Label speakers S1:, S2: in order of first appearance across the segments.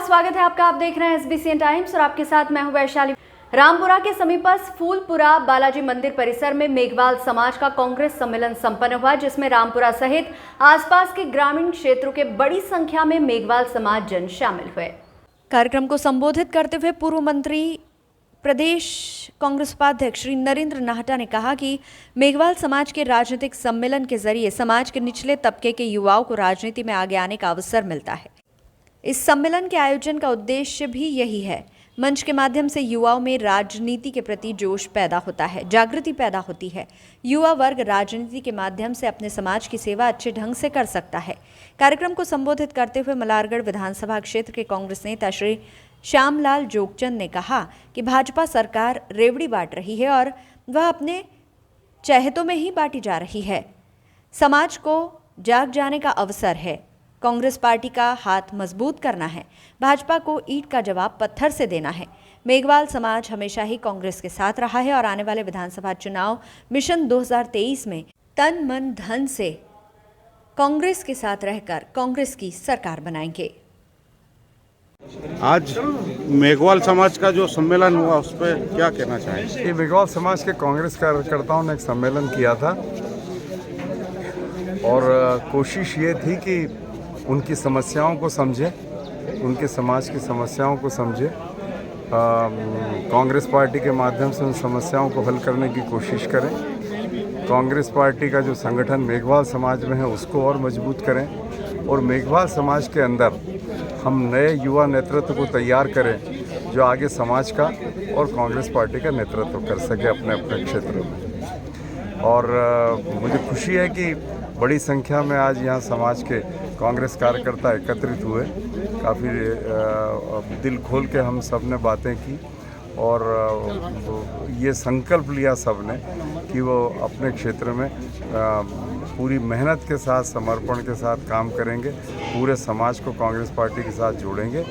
S1: स्वागत है आपका। आप देख रहे हैं SBCN टाइम्स और आपके साथ मैं हूं वैशाली। रामपुरा के समीपस्थ फूलपुरा बालाजी मंदिर परिसर में मेघवाल समाज का कांग्रेस सम्मेलन संपन्न हुआ, जिसमें रामपुरा सहित आसपास के ग्रामीण क्षेत्रों के बड़ी संख्या में मेघवाल समाज जन शामिल हुए। कार्यक्रम को संबोधित करते हुए पूर्व मंत्री प्रदेश कांग्रेस उपाध्यक्ष श्री नरेंद्र नाहटा ने कहा कि मेघवाल समाज के राजनीतिक सम्मेलन के जरिए समाज के निचले तबके के युवाओं को राजनीति में आगे आने का अवसर मिलता है। इस सम्मेलन के आयोजन का उद्देश्य भी यही है। मंच के माध्यम से युवाओं में राजनीति के प्रति जोश पैदा होता है, जागृति पैदा होती है। युवा वर्ग राजनीति के माध्यम से अपने समाज की सेवा अच्छे ढंग से कर सकता है। कार्यक्रम को संबोधित करते हुए मलारगढ़ विधानसभा क्षेत्र के कांग्रेस नेता श्री श्यामलाल जोगचंद ने कहा कि भाजपा सरकार रेवड़ी बांट रही है और वह अपने चहेतों में ही बांटी जा रही है। समाज को जाग जाने का अवसर है। कांग्रेस पार्टी का हाथ मजबूत करना है। भाजपा को ईंट का जवाब पत्थर से देना है। मेघवाल समाज हमेशा ही कांग्रेस के साथ रहा है और आने वाले विधानसभा चुनाव मिशन 2023 में तन मन धन से कांग्रेस के साथ रहकर कांग्रेस की सरकार बनाएंगे।
S2: आज मेघवाल समाज का जो सम्मेलन हुआ उस पर क्या कहना चाहेंगे?
S3: ये मेघवाल समाज के कांग्रेस कार्यकर्ताओं ने एक सम्मेलन किया था और कोशिश ये थी कि उनकी समस्याओं को समझे, उनके समाज की समस्याओं को समझे, कांग्रेस पार्टी के माध्यम से उन समस्याओं को हल करने की कोशिश करें। कांग्रेस पार्टी का जो संगठन मेघवाल समाज में है उसको और मजबूत करें और मेघवाल समाज के अंदर हम नए युवा नेतृत्व को तैयार करें जो आगे समाज का और कांग्रेस पार्टी का नेतृत्व कर सके अपने अपने क्षेत्र में। और मुझे खुशी है कि बड़ी संख्या में आज यहाँ समाज के कांग्रेस कार्यकर्ता एकत्रित हुए। काफ़ी दिल खोल के हम सब ने बातें की और ये संकल्प लिया सब ने कि वो अपने क्षेत्र में पूरी मेहनत के साथ, समर्पण के साथ काम करेंगे, पूरे समाज को कांग्रेस पार्टी के साथ जोड़ेंगे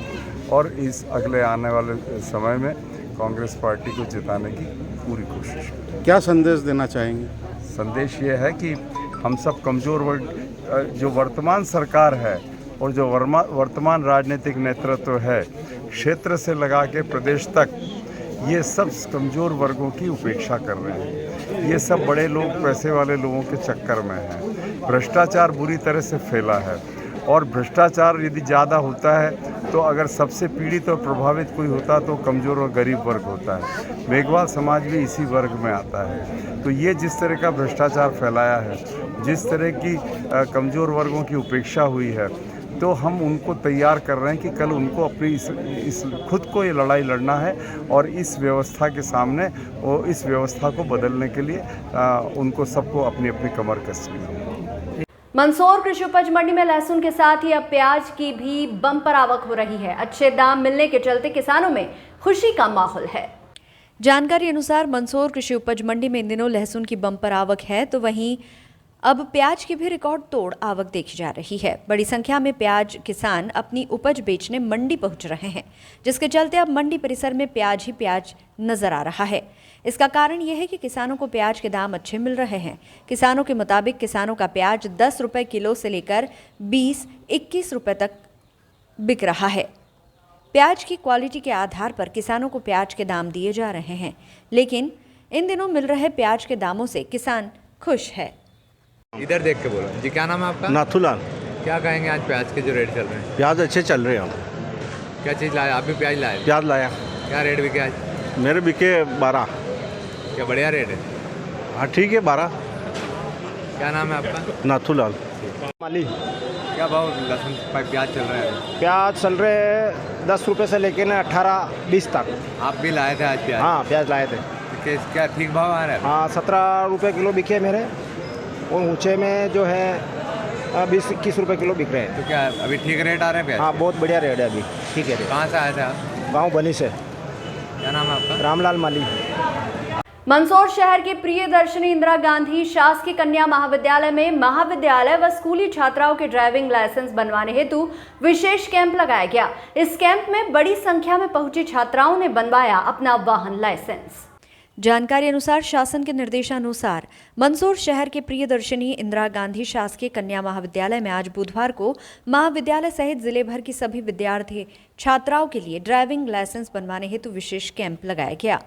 S3: और इस अगले आने वाले समय में कांग्रेस पार्टी को जिताने की पूरी कोशिश।
S2: क्या संदेश देना चाहेंगे?
S3: संदेश ये है कि हम सब कमज़ोर वर्ग, जो वर्तमान सरकार है और जो वर्तमान राजनीतिक नेतृत्व है, क्षेत्र से लगा के प्रदेश तक, ये सब कमज़ोर वर्गों की उपेक्षा कर रहे हैं। ये सब बड़े लोग, पैसे वाले लोगों के चक्कर में हैं। भ्रष्टाचार बुरी तरह से फैला है और भ्रष्टाचार यदि ज़्यादा होता है तो अगर सबसे पीड़ित और प्रभावित कोई होता तो कमज़ोर और गरीब वर्ग होता है। मेघवाल समाज भी इसी वर्ग में आता है। तो ये जिस तरह का भ्रष्टाचार फैलाया है, जिस तरह की कमज़ोर वर्गों की उपेक्षा हुई है, तो हम उनको तैयार कर रहे हैं कि कल उनको अपनी इस खुद को ये लड़ाई लड़ना है और इस व्यवस्था के सामने वो इस व्यवस्था को बदलने के लिए उनको सबको अपनी अपनी कमर कसनी है।
S1: मंदसौर कृषि उपज मंडी में लहसुन के साथ ही अब प्याज की भी बम्पर आवक हो रही है। अच्छे दाम मिलने के चलते किसानों में खुशी का माहौल है। जानकारी अनुसार मंदसौर कृषि उपज मंडी में इन दिनों लहसुन की बम्पर आवक है, तो वहीं अब प्याज की भी रिकॉर्ड तोड़ आवक देखी जा रही है। बड़ी संख्या में प्याज किसान अपनी उपज बेचने मंडी पहुंच रहे हैं, जिसके चलते अब मंडी परिसर में प्याज ही प्याज नजर आ रहा है। इसका कारण यह है कि किसानों को प्याज के दाम अच्छे मिल रहे हैं। किसानों के मुताबिक किसानों का प्याज 10 रुपये किलो से लेकर 20-21 रुपये तक बिक रहा है। प्याज की क्वालिटी के आधार पर किसानों को प्याज के दाम दिए जा रहे हैं, लेकिन इन दिनों मिल रहे प्याज के दामों से किसान खुश है।
S4: इधर देख के बोलो जी। क्या नाम है आपका?
S5: नाथूलाल।
S4: क्या कहेंगे आज प्याज के जो रेट चल रहे हैं?
S5: प्याज अच्छे चल रहे हैं। हम
S4: क्या चीज़ लाया? आप भी प्याज लाए?
S5: प्याज लाया।
S4: क्या रेट बिके आज?
S5: मेरे बिके 12।
S4: क्या बढ़िया रेट है?
S5: हाँ ठीक है 12।
S4: क्या नाम है आपका?
S5: नाथूलाल।
S6: माली।
S4: क्या भाव लहसुन प्याज चल रहा है?
S6: प्याज चल रहे हैं 10 रुपये से लेके ना 18-20 तक।
S4: आप भी लाए थे आज प्याज?
S6: हाँ प्याज लाए थे।
S4: क्या ठीक भाव आ रहा है?
S6: हाँ 17 रुपये किलो बिके मेरे, और ऊँचे में जो है 20-21 रुपये किलो बिक रहे हैं।
S4: तो क्या अभी ठीक रेट आ रहे हैं प्याज?
S6: हाँ बहुत बढ़िया रेट है अभी, ठीक है।
S4: कहाँ से आए थे आप?
S6: गाँव बनी से।
S4: क्या नाम है आपका?
S6: रामलाल माली।
S1: मंदसौर शहर के प्रियदर्शनी इंदिरा गांधी शासकीय कन्या महाविद्यालय में महाविद्यालय व स्कूली छात्राओं के ड्राइविंग लाइसेंस बनवाने हेतु विशेष कैंप लगाया गया। इस कैंप में बड़ी संख्या में पहुंची छात्राओं ने बनवाया अपना वाहन लाइसेंस। जानकारी अनुसार शासन के निर्देशानुसार मंदसौर शहर के प्रियदर्शनी इंदिरा गांधी शासकीय कन्या महाविद्यालय में आज बुधवार को महाविद्यालय सहित जिले भर की सभी विद्यार्थी छात्राओं के लिए ड्राइविंग लाइसेंस बनवाने हेतु विशेष कैंप लगाया गया।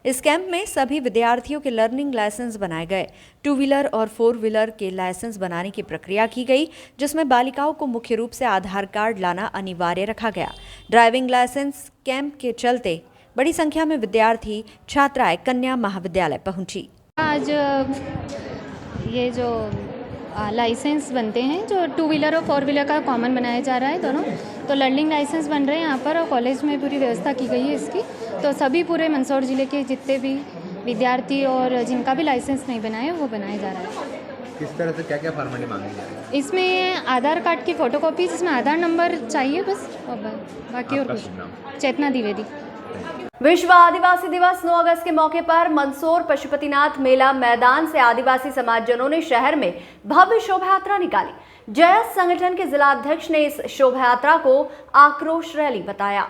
S1: इस कैंप में सभी विद्यार्थियों के लर्निंग लाइसेंस बनाए गए। 2 व्हीलर और 4 व्हीलर के लाइसेंस बनाने की प्रक्रिया की गई, जिसमें बालिकाओं को मुख्य रूप से आधार कार्ड लाना अनिवार्य रखा गया। ड्राइविंग लाइसेंस कैंप के चलते बड़ी संख्या में विद्यार्थी छात्राएं कन्या महाविद्यालय पहुंची।
S7: आज ये जो लाइसेंस बनते हैं, जो 2 व्हीलर और 4 व्हीलर का कॉमन बनाया जा रहा है दोनों, तो लर्निंग लाइसेंस बन रहे हैं यहाँ पर और कॉलेज में पूरी व्यवस्था की गई है इसकी। तो सभी पूरे मंदसौर ज़िले के जितने भी विद्यार्थी और जिनका भी लाइसेंस नहीं बनाया वो बनाया जा रहा है।
S4: किस तरह से क्या क्या फॉर्मेलिटी मांगी जा रही है?
S7: इसमें आधार कार्ड की फ़ोटोकॉपी, जिसमें आधार नंबर चाहिए बस, और बाकी और कुछ। चेतना द्विवेदी।
S1: विश्व आदिवासी दिवस 9 अगस्त के मौके पर मंदसौर पशुपतिनाथ मेला मैदान से आदिवासी समाजजनों ने शहर में भव्य शोभा यात्रा निकाली। जयस संगठन के जिला अध्यक्ष ने इस शोभा यात्रा को आक्रोश रैली बताया।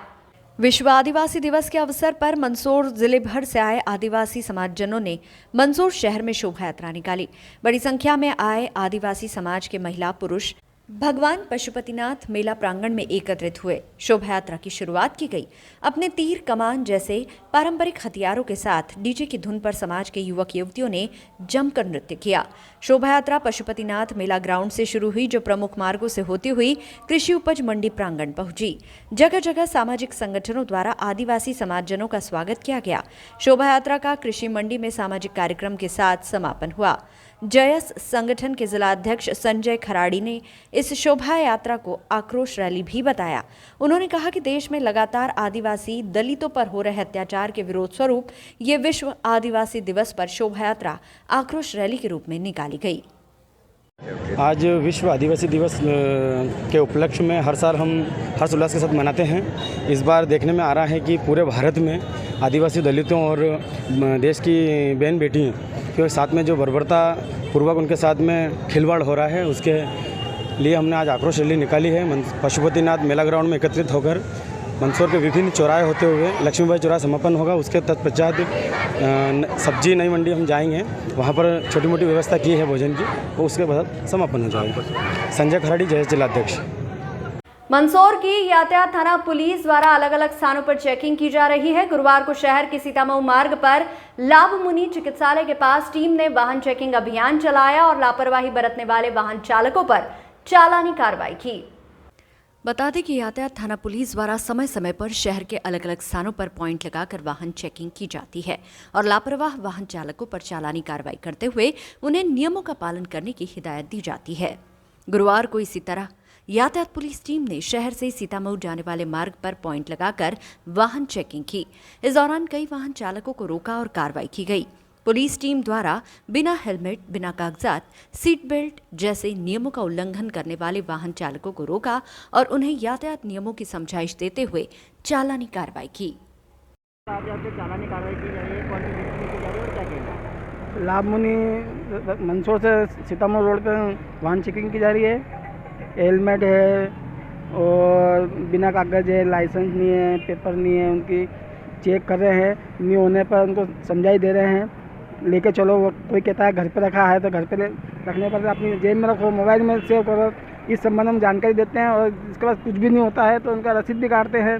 S1: विश्व आदिवासी दिवस के अवसर पर मंदसौर जिले भर से आए आदिवासी समाजजनों ने मंदसौर शहर में शोभा यात्रा निकाली। बड़ी संख्या में आए आदिवासी समाज के महिला पुरुष भगवान पशुपतिनाथ मेला प्रांगण में एकत्रित हुए। शोभा यात्रा की शुरुआत की गई। अपने तीर कमान जैसे पारंपरिक हथियारों के साथ डीजे की धुन पर समाज के युवक युवतियों ने जमकर नृत्य किया। शोभा यात्रा पशुपतिनाथ मेला ग्राउंड से शुरू हुई, जो प्रमुख मार्गों से होती हुई कृषि उपज मंडी प्रांगण पहुंची। जगह जगह सामाजिक संगठनों द्वारा आदिवासी समाजजनों का स्वागत किया गया। शोभा यात्रा का कृषि मंडी में सामाजिक कार्यक्रम के साथ समापन हुआ। जयस संगठन के जिला अध्यक्ष संजय खराड़ी ने इस शोभा यात्रा को आक्रोश रैली भी बताया। उन्होंने कहा कि देश में लगातार आदिवासी दलितों पर हो रहे अत्याचार के विरोध स्वरूप ये विश्व आदिवासी दिवस पर शोभा यात्रा आक्रोश रैली के रूप में निकाली गई।
S6: आज विश्व आदिवासी दिवस के उपलक्ष्य में हर साल हम हर्ष उल्लास के साथ मनाते हैं। इस बार देखने में आ रहा है कि पूरे भारत में आदिवासी दलितों और देश की बहन बेटियाँ के साथ में जो बर्बरता पूर्वक उनके साथ में खिलवाड़ हो रहा है, उसके लिए हमने आज आक्रोश रैली निकाली है। पशुपतिनाथ मेला ग्राउंड में एकत्रित होकर मंदसौर के विभिन्न चौराहे होते हुए लक्ष्मीबाई चौराहा समापन होगा। उसके तत्पश्चात सब्जी नई मंडी हम जाएंगे, वहाँ पर छोटी मोटी व्यवस्था की है भोजन की, और उसके बाद समापन हो जाएगा। संजय खराड़ी, जयस जिलाध्यक्ष।
S1: मंदसौर की यातायात थाना पुलिस द्वारा अलग अलग स्थानों पर चेकिंग की जा रही है। गुरुवार को शहर के सीतामऊ मार्ग पर लाभमुनि चिकित्सालय के पास टीम ने वाहन चेकिंग अभियान चलाया और लापरवाही बरतने वाले वाहन चालकों पर चालानी कार्रवाई की। बता दें कि यातायात थाना पुलिस द्वारा समय समय पर शहर के अलग अलग स्थानों पर पॉइंट लगाकर वाहन चेकिंग की जाती है और लापरवाह वाहन चालकों पर चालानी कार्रवाई करते हुए उन्हें नियमों का पालन करने की हिदायत दी जाती है। गुरुवार को इसी तरह यातायात पुलिस टीम ने शहर से सीतामऊ जाने वाले मार्ग पर पॉइंट लगाकर वाहन चेकिंग की। इस दौरान कई वाहन चालकों को रोका और कार्रवाई की गई। पुलिस टीम द्वारा बिना हेलमेट, बिना कागजात, सीट बेल्ट जैसे नियमों का उल्लंघन करने वाले वाहन चालकों को रोका और उन्हें यातायात नियमों की समझाइश देते हुए चालानी कार्रवाई की।
S6: चालानी कार्रवाई की जा रही है, कौन सी की जा रही है और क्या कहना? लाभमुनि मंदसौर से सीतामऊ रोड पर वाहन चेकिंग की जा रही है। हेलमेट है और बिना कागज है, लाइसेंस नहीं है, पेपर नहीं है, उनकी चेक कर रहे हैं। नहीं होने पर उनको समझाई दे रहे हैं, लेके चलो। कोई कहता है घर पे रखा है तो घर पे रखने पर अपनी जेब में रखो, मोबाइल में सेव करो। इस संबंध में जानकारी देते हैं और इसके बाद कुछ भी नहीं होता है तो उनका रसीद भी काटते हैं,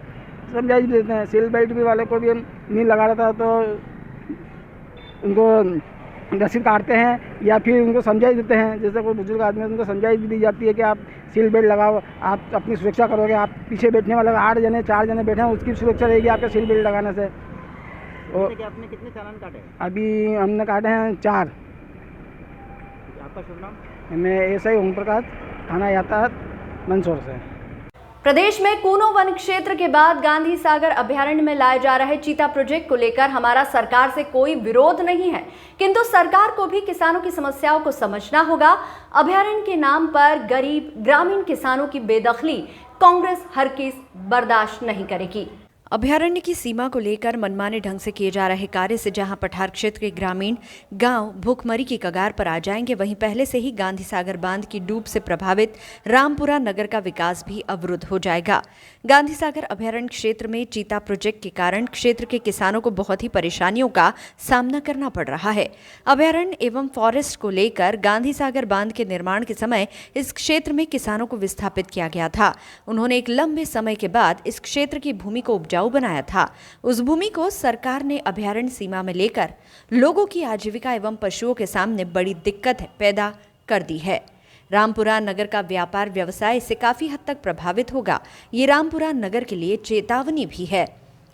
S6: समझाई भी देते हैं। सीट बेल्ट भी वाले को भी नहीं लगा रहता तो उनको रसीद काटते हैं या फिर उनको समझाई देते हैं। जैसे कोई बुजुर्ग आदमी है उनको समझाई भी दी जाती है कि आप सीट बेल्ट लगाओ, आप अपनी सुरक्षा करोगे। आप पीछे बैठने वाले 8 जने 4 जने बैठे हैं, उसकी सुरक्षा रहेगी आपके सीट बेल्ट लगाने से। और आपने कितने चालान काटे? अभी हमने काटे हैं 4। आपका शुभ नाम? मैं एसआई ओम प्रकाश, थाना यातायात मंदसौर से।
S1: प्रदेश में कूनो वन क्षेत्र के बाद गांधी सागर अभयारण्य में लाए जा रहे चीता प्रोजेक्ट को लेकर हमारा सरकार से कोई विरोध नहीं है, किंतु सरकार को भी किसानों की समस्याओं को समझना होगा। अभयारण्य के नाम पर गरीब ग्रामीण किसानों की बेदखली कांग्रेस हरगिज बर्दाश्त नहीं करेगी। अभयारण्य की सीमा को लेकर मनमाने ढंग से किए जा रहे कार्य से जहां पठार क्षेत्र के ग्रामीण गांव भूखमरी की कगार पर आ जाएंगे, वहीं पहले से ही गांधी सागर बांध की डूब से प्रभावित रामपुरा नगर का विकास भी अवरुद्ध हो जाएगा। गांधी सागर अभयारण्य क्षेत्र में चीता प्रोजेक्ट के कारण क्षेत्र के किसानों को बहुत ही परेशानियों का सामना करना पड़ रहा है। अभयारण्य एवं फॉरेस्ट को लेकर गांधी सागर बांध के निर्माण के समय इस क्षेत्र में किसानों को विस्थापित किया गया था। उन्होंने एक लंबे समय के बाद इस क्षेत्र की भूमि को उपजाऊ बनाया था। उस भूमि को सरकार ने अभयारण्य सीमा में लेकर लोगों की आजीविका एवं पशुओं के सामने बड़ी दिक्कत पैदा कर दी है। रामपुरा नगर का व्यापार व्यवसाय इससे काफी हद तक प्रभावित होगा। ये रामपुरा नगर के लिए चेतावनी भी है।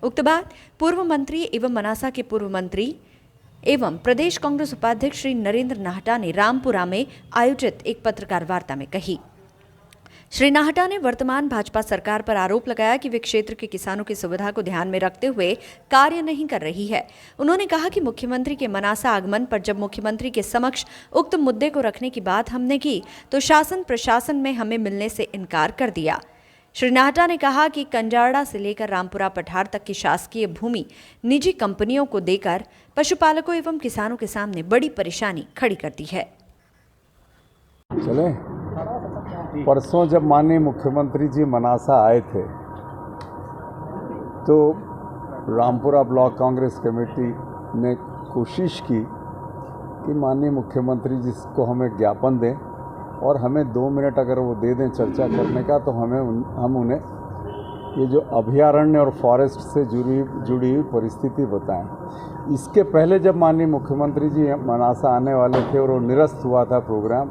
S1: उक्त बात पूर्व मंत्री एवं मनासा के पूर्व मंत्री एवं प्रदेश कांग्रेस उपाध्यक्ष श्री नरेंद्र नाहटा ने रामपुरा में आयोजित एक पत्रकार वार्ता में कही। श्री नाहटा ने वर्तमान भाजपा सरकार पर आरोप लगाया कि वे क्षेत्र के किसानों की सुविधा को ध्यान में रखते हुए कार्य नहीं कर रही है। उन्होंने कहा कि मुख्यमंत्री के मनासा आगमन पर जब मुख्यमंत्री के समक्ष उक्त मुद्दे को रखने की बात हमने की तो शासन प्रशासन में हमें मिलने से इनकार कर दिया। श्री नाहटा ने कहा कि कंजारड़ा से लेकर रामपुरा पठार तक की शासकीय भूमि निजी कंपनियों को देकर पशुपालकों एवं किसानों के सामने बड़ी परेशानी खड़ी कर दी है।
S3: चले परसों जब माननीय मुख्यमंत्री जी मनासा आए थे तो रामपुरा ब्लॉक कांग्रेस कमेटी ने कोशिश की कि माननीय मुख्यमंत्री जी को हमें ज्ञापन दें और हमें 2 मिनट अगर वो दे दें चर्चा करने का, तो हम उन्हें ये जो अभयारण्य और फॉरेस्ट से जुड़ी हुई परिस्थिति बताएं। इसके पहले जब माननीय मुख्यमंत्री जी मनासा आने वाले थे और वो निरस्त हुआ था प्रोग्राम,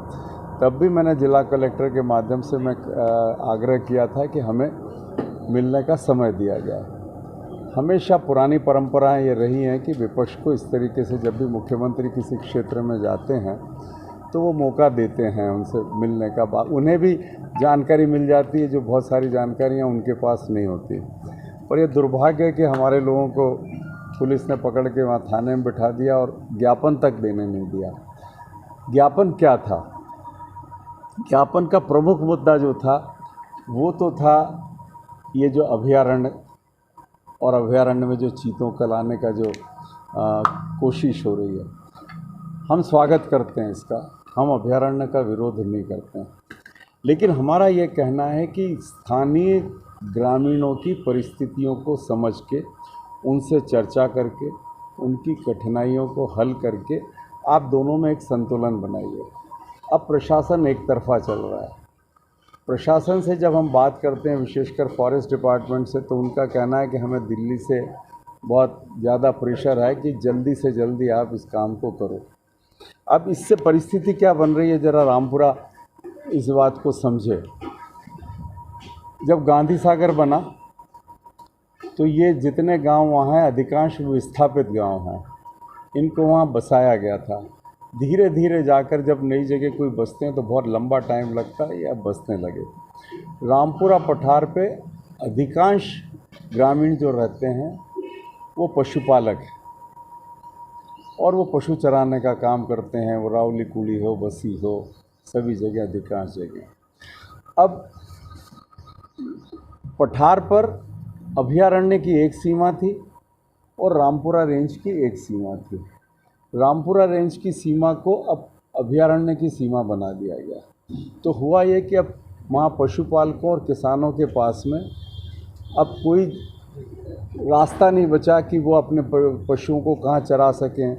S3: तब भी मैंने जिला कलेक्टर के माध्यम से मैं आग्रह किया था कि हमें मिलने का समय दिया जाए। हमेशा पुरानी परंपराएं ये रही हैं कि विपक्ष को इस तरीके से जब भी मुख्यमंत्री किसी क्षेत्र में जाते हैं तो वो मौका देते हैं उनसे मिलने का। उन्हें भी जानकारी मिल जाती है जो बहुत सारी जानकारियां उनके पास नहीं होती। और ये दुर्भाग्य है कि हमारे लोगों को पुलिस ने पकड़ के वहाँ थाने में बिठा दिया और ज्ञापन तक देने नहीं दिया। ज्ञापन क्या था? ज्ञापन का प्रमुख मुद्दा जो था वो तो था ये जो अभयारण्य और अभयारण्य में जो चीतों को लाने का जो कोशिश हो रही है, हम स्वागत करते हैं इसका। हम अभयारण्य का विरोध नहीं करते हैं, लेकिन हमारा ये कहना है कि स्थानीय ग्रामीणों की परिस्थितियों को समझ के, उनसे चर्चा करके, उनकी कठिनाइयों को हल करके आप दोनों में एक संतुलन बनाइए। अब प्रशासन एक तरफा चल रहा है। प्रशासन से जब हम बात करते हैं, विशेषकर फॉरेस्ट डिपार्टमेंट से, तो उनका कहना है कि हमें दिल्ली से बहुत ज़्यादा प्रेशर है कि जल्दी से जल्दी आप इस काम को करो। अब इससे परिस्थिति क्या बन रही है, ज़रा रामपुरा इस बात को समझे। जब गांधी सागर बना तो ये जितने गांव वहाँ हैं अधिकांश विस्थापित गांव हैं, इनको वहाँ बसाया गया था। धीरे धीरे जाकर जब नई जगह कोई बसते हैं तो बहुत लंबा टाइम लगता है, या बसने लगे। रामपुरा पठार पे अधिकांश ग्रामीण जो रहते हैं वो पशुपालक हैं और वो पशु चराने का काम करते हैं। वो रावली कुड़ी हो, बसी हो, सभी जगह, अधिकांश जगह। अब पठार पर अभयारण्य की एक सीमा थी और रामपुरा रेंज की एक सीमा थी। रामपुरा रेंज की सीमा को अब अभयारण्य की सीमा बना दिया गया। तो हुआ ये कि अब वहाँ पशुपालकों और किसानों के पास में अब कोई रास्ता नहीं बचा कि वो अपने पशुओं को कहाँ चरा सकें,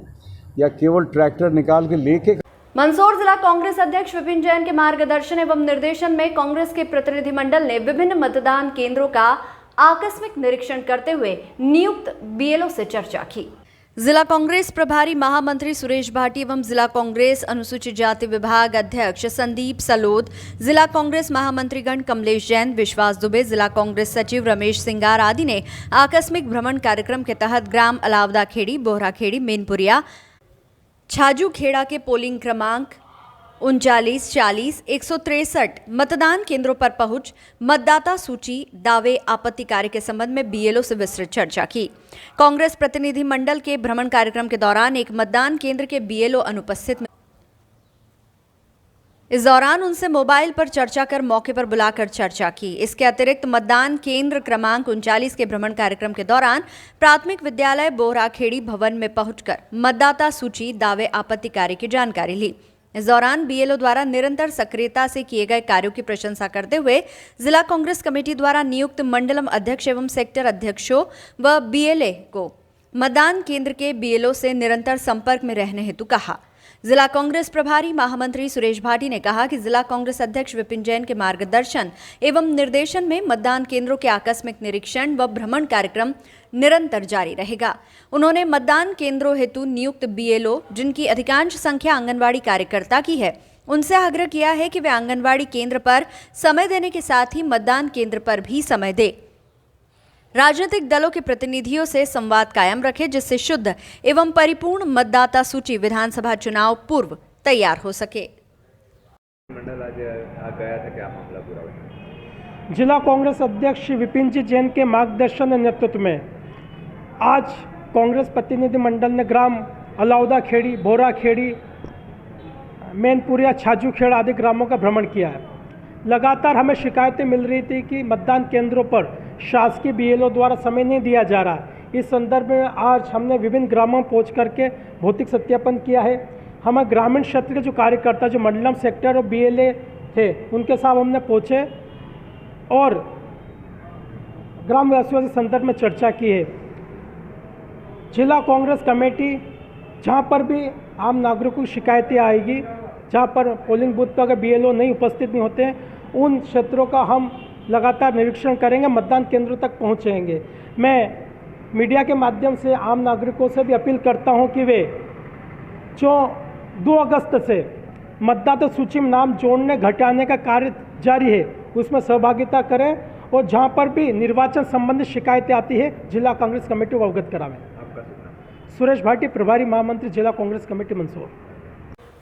S3: या केवल ट्रैक्टर निकाल के लेके।
S1: मंदसौर जिला कांग्रेस अध्यक्ष विपिन जैन के मार्गदर्शन एवं निर्देशन में कांग्रेस के प्रतिनिधिमंडल ने विभिन्न मतदान केंद्रों का आकस्मिक निरीक्षण करते हुए नियुक्त बीएलओ से चर्चा की। जिला कांग्रेस प्रभारी महामंत्री सुरेश भाटी एवं जिला कांग्रेस अनुसूचित जाति विभाग अध्यक्ष संदीप सलोद, जिला कांग्रेस महामंत्रीगण कमलेश जैन, विश्वास दुबे, जिला कांग्रेस सचिव रमेश सिंगार आदि ने आकस्मिक भ्रमण कार्यक्रम के तहत ग्राम अलावदा खेड़ी, बोहरा खेड़ी, मेनपुरिया, छाजू खेड़ा के पोलिंग क्रमांक 39, 40, 163 मतदान केंद्रों पर पहुंच मतदाता सूची, दावे, आपत्ति कार्य के संबंध में बीएलओ से विस्तृत चर्चा की। कांग्रेस प्रतिनिधि मंडल के भ्रमण कार्यक्रम के दौरान एक मतदान केंद्र के बीएलओ अनुपस्थित इस दौरान उनसे मोबाइल पर चर्चा कर मौके पर बुलाकर चर्चा की। इसके अतिरिक्त मतदान केंद्र क्रमांक 39 के भ्रमण कार्यक्रम के दौरान प्राथमिक विद्यालय बोराखेड़ी भवन में पहुंचकर मतदाता सूची दावे आपत्ति कार्य की जानकारी ली। इस दौरान बीएलओ द्वारा निरंतर सक्रियता से किए गए कार्यों की प्रशंसा करते हुए जिला कांग्रेस कमेटी द्वारा नियुक्त मंडलम अध्यक्ष एवं सेक्टर अध्यक्षों व बीएलए को मतदान केंद्र के बीएलओ से निरंतर संपर्क में रहने हेतु कहा। जिला कांग्रेस प्रभारी महामंत्री सुरेश भाटी ने कहा कि जिला कांग्रेस अध्यक्ष विपिन जैन के मार्गदर्शन एवं निर्देशन में मतदान केंद्रों के आकस्मिक निरीक्षण व भ्रमण कार्यक्रम निरंतर जारी रहेगा। उन्होंने मतदान केंद्रों हेतु नियुक्त बीएलओ, जिनकी अधिकांश संख्या आंगनवाड़ी कार्यकर्ता की है, उनसे आग्रह किया है कि वे आंगनवाड़ी केंद्र पर समय देने के साथ ही मतदान केंद्र पर भी समय दें। राजनीतिक दलों के प्रतिनिधियों से संवाद कायम रखें, जिससे शुद्ध एवं परिपूर्ण मतदाता सूची विधानसभा चुनाव पूर्व तैयार हो सके।
S4: मंडल आज आ गया था, क्या मामला पूरा हुआ?
S8: जिला कांग्रेस अध्यक्ष विपिन जी जैन के मार्गदर्शन और नेतृत्व में आज कांग्रेस प्रतिनिधि मंडल ने ग्राम अलाउदा खेड़ी, बोरा खेड़ी, मैनपुरिया, छाजू खेड़ आदि ग्रामों का भ्रमण किया है। लगातार हमें शिकायतें मिल रही थी कि मतदान केंद्रों पर शासकीय बीएलओ द्वारा समय नहीं दिया जा रहा है। इस संदर्भ में आज हमने विभिन्न ग्रामों में पहुँच करके भौतिक सत्यापन किया है। हमें ग्रामीण क्षेत्र के जो कार्यकर्ता, जो मंडलम सेक्टर और बीएलए थे, उनके साथ हमने पहुँचे और ग्रामवासियों के संदर्भ में चर्चा की है। जिला कांग्रेस कमेटी जहाँ पर भी आम नागरिकों की शिकायतें आएगी, जहाँ पर पोलिंग बूथ पर अगर बीएलओ नहीं उपस्थित नहीं होते हैं, उन क्षेत्रों का हम लगातार निरीक्षण करेंगे, मतदान केंद्रों तक पहुँचेंगे। मैं मीडिया के माध्यम से आम नागरिकों से भी अपील करता हूँ कि वे जो 2 अगस्त से मतदाता सूची में नाम जोड़ने घटाने का कार्य जारी है, उसमें सहभागिता करें और जहाँ पर भी निर्वाचन संबंधी शिकायतें आती है, जिला कांग्रेस कमेटी को अवगत करावें। सुरेश भाटी, प्रभारी महामंत्री, जिला कांग्रेस कमेटी, मंदसौर।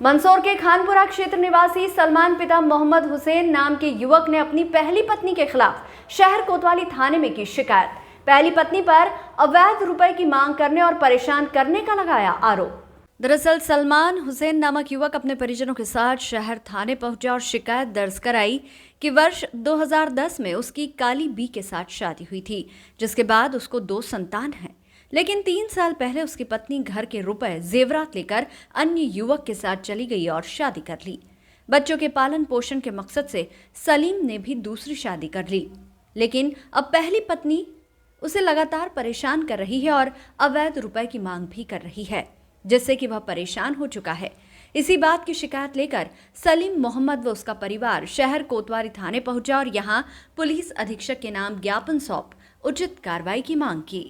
S1: मंदसौर के खानपुरा क्षेत्र निवासी सलमान पिता मोहम्मद हुसैन नाम के युवक ने अपनी पहली पत्नी के खिलाफ शहर कोतवाली थाने में की शिकायत। पहली पत्नी पर अवैध रुपए की मांग करने और परेशान करने का लगाया आरोप। दरअसल सलमान हुसैन नामक युवक अपने परिजनों के साथ शहर थाने पहुंचा और शिकायत दर्ज कराई कि वर्ष 2010 में उसकी काली बी के साथ शादी हुई थी, जिसके बाद उसको 2 संतान हैं। लेकिन 3 साल पहले उसकी पत्नी घर के रुपए जेवरात लेकर अन्य युवक के साथ चली गई और शादी कर ली। बच्चों के पालन पोषण के मकसद से सलीम ने भी दूसरी शादी कर ली, लेकिन अब पहली पत्नी उसे लगातार परेशान कर रही है और अवैध रुपए की मांग भी कर रही है, जिससे कि वह परेशान हो चुका है। इसी बात की शिकायत लेकर सलीम मोहम्मद व उसका परिवार शहर कोतवाली थाने पहुंचा और यहां पुलिस अधीक्षक के नाम ज्ञापन सौंप उचित कार्रवाई की मांग की।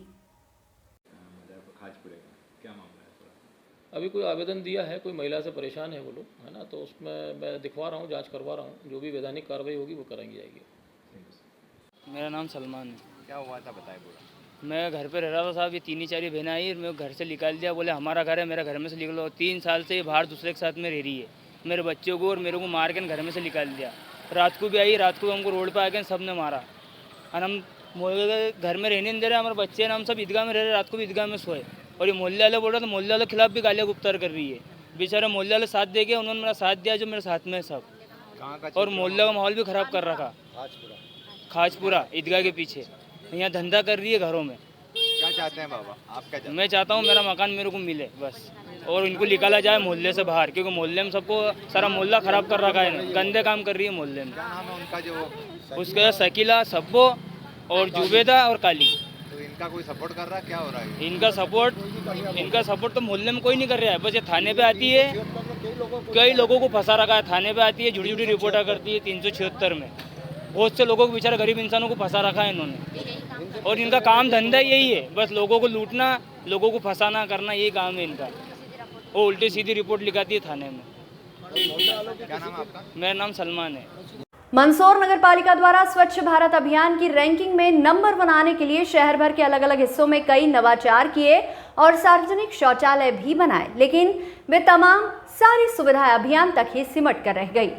S9: अभी कोई आवेदन दिया है, कोई महिला से परेशान है वो लोग, है ना, तो उसमें मैं दिखवा रहा हूँ, जांच करवा रहा हूँ, जो भी वैधानिक कार्रवाई होगी वो कराई जाएगी।
S6: मेरा नाम सलमान है।
S4: क्या हुआ था बताए पूरा?
S6: मैं घर पे रह रहा था साहब, ये 3-4 बहनें आई, मैं घर से निकाल दिया, बोले हमारा घर है, मेरा घर में से निकलो। 3 साल से ये बाहर दूसरे के साथ में रह रही है, मेरे बच्चों को और मेरे को मार के घर में से निकाल दिया। रात को भी आई, रात को हमको रोड पर आके सब ने मारा और हम घर में रहने नहीं दे रहे। हमारे बच्चे हम सब ईदगाह में रह रहे, रात को भी ईदगाह में सोए और ये मोहल्ले वाले बोल रहे, तो मोहल्ले वालों के खिलाफ भी गालियाँ गुप्तार कर रही है। बेचारे मोहल्ले वाले साथ दे गए, उन्होंने मेरा साथ दिया, जो मेरे साथ में है सब, और मोहल्ले का माहौल भी ख़राब कर रखा। खाजपुरा ईदगाह के पीछे यहाँ धंधा कर रही है घरों में।
S4: क्या चाहते हैं बाबा आप? क्या चाहते हैं?
S6: मैं चाहता हूँ मेरा मकान मेरे को मिले बस, और इनको निकाला जाए मोहल्ले से बाहर, क्योंकि मोहल्ले में सबको सारा मोहल्ला ख़राब कर रखा है, गंदे काम कर रही है मोहल्ले में।
S4: क्या नाम है उनका? जो
S6: उसका शकीला, सब्बो और जुबेदा और काली।
S4: तो इनका कोई सपोर्ट कर रहा है? क्या हो रहा है?
S6: इनका सपोर्ट तो मोहल्ले में कोई नहीं कर रहा है, बस ये थाने पे आती है, कई लोगों को फंसा रखा है, थाने पे आती है, झूठी झूठी रिपोर्टा करती है। 376 में बहुत से लोगों को, बेचारे गरीब इंसानों को फंसा रखा है इन्होंने, और इनका काम धंधा यही है, बस लोगों को लूटना, लोगों को फंसाना करना, यही काम है इनका। वो उल्टी सीधी रिपोर्ट लिखाती है थाने में।
S4: क्या नाम है आपका?
S6: मेरा नाम सलमान है।
S1: मंदसौर नगर पालिका द्वारा स्वच्छ भारत अभियान की रैंकिंग में नंबर बनाने के लिए शहर भर के अलग अलग हिस्सों में कई नवाचार किए और सार्वजनिक शौचालय भी बनाए, लेकिन वे तमाम सारी सुविधाएं अभियान तक ही सिमट कर रह गई।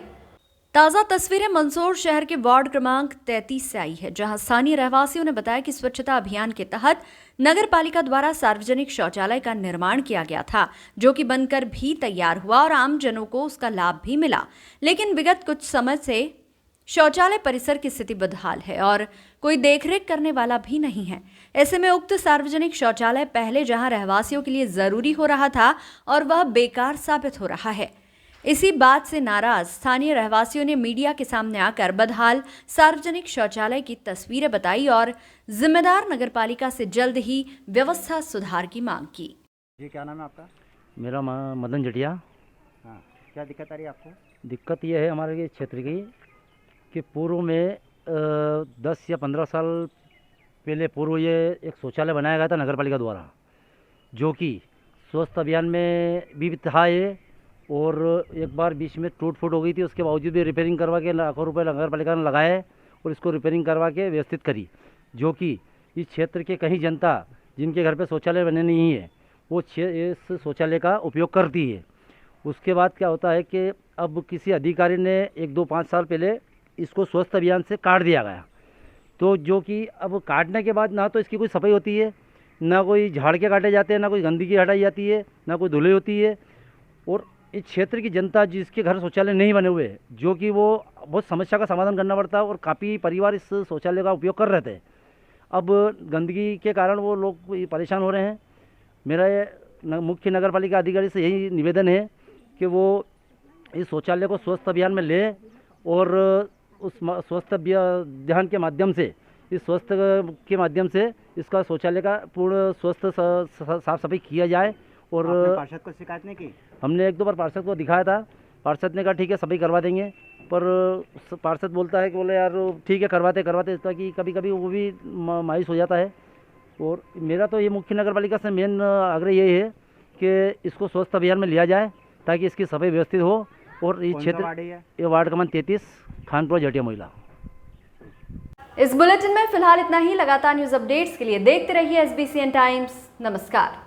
S1: ताज़ा तस्वीरें मंदसौर शहर के वार्ड क्रमांक 33 से आई है, जहां स्थानीय रहवासियों ने बताया कि स्वच्छता अभियान के तहत नगर पालिका द्वारा सार्वजनिक शौचालय का निर्माण किया गया था, जो कि बनकर भी तैयार हुआ और आम जनों को उसका लाभ भी मिला। लेकिन विगत कुछ समय से शौचालय परिसर की स्थिति बदहाल है और कोई देखरेख करने वाला भी नहीं है। ऐसे में उक्त सार्वजनिक शौचालय पहले जहां रहवासियों के लिए जरूरी हो रहा था और वह बेकार साबित हो रहा है। इसी बात से नाराज स्थानीय रहवासियों ने मीडिया के सामने आकर बदहाल सार्वजनिक शौचालय की तस्वीरें बताई और जिम्मेदार नगरपालिका से जल्द ही व्यवस्था सुधार की मांग की।
S10: जी, क्या नाम है आपका?
S6: मेरा मदन जटिया।
S10: हाँ, क्या दिक्कत आ रही है आपको?
S6: दिक्कत यह है हमारे ये क्षेत्र की कि पूर्व में 10 या 15 साल पहले पूर्व ये एक शौचालय बनाया गया था नगरपालिका द्वारा, जो कि स्वच्छ अभियान में भी था ये, और एक बार बीच में टूट फूट हो गई थी। उसके बावजूद भी रिपेयरिंग करवा के लाखों रुपए नगरपालिका ने लगाए और इसको रिपेयरिंग करवा के व्यवस्थित करी, जो कि इस क्षेत्र के कहीं जनता जिनके घर पे शौचालय बने नहीं है वो इस शौचालय का उपयोग करती है। उसके बाद क्या होता है कि अब किसी अधिकारी ने 1-2-5 साल पहले इसको स्वच्छ अभियान से काट दिया गया, तो जो कि अब काटने के बाद ना तो इसकी कोई सफाई होती है, ना कोई झाड़ के काटे जाते हैं, ना कोई गंदगी हटाई जाती है, ना कोई धुलाई होती है। और इस क्षेत्र की जनता जिसके घर शौचालय नहीं बने हुए, जो कि वो बहुत समस्या का समाधान करना पड़ता है और काफ़ी परिवार इस शौचालय का उपयोग कर रहे थे। अब गंदगी के कारण वो लोग परेशान हो रहे हैं। मेरा ये मुख्य नगरपालिका अधिकारी से यही निवेदन है कि वो इस शौचालय को स्वस्थ अभियान में ले और उस स्वस्थ अभियान के माध्यम से, इस स्वस्थ के माध्यम से इसका शौचालय का पूर्ण स्वस्थ साफ सफाई किया जाए। और
S10: पार्षद को शिकायत नहीं की?
S6: हमने 1-2 बार पार्षद को दिखाया था, पार्षद ने कहा ठीक है सफाई करवा देंगे, पर पार्षद बोलता है कि बोले यार ठीक है करवाते ताकि कभी कभी वो भी मायूस हो जाता है। और मेरा तो ये मुख्य नगरपालिका से मेन आग्रह यही है कि इसको स्वच्छ अभियान में लिया जाए ताकि इसकी सफाई व्यवस्थित हो। और इस क्षेत्र ये वार्ड क्रमांक 33 खानपुर जटिया महिला।
S1: इस बुलेटिन में फिलहाल इतना ही। लगातार न्यूज अपडेट्स के लिए देखते रहिए SBCN टाइम्स। नमस्कार।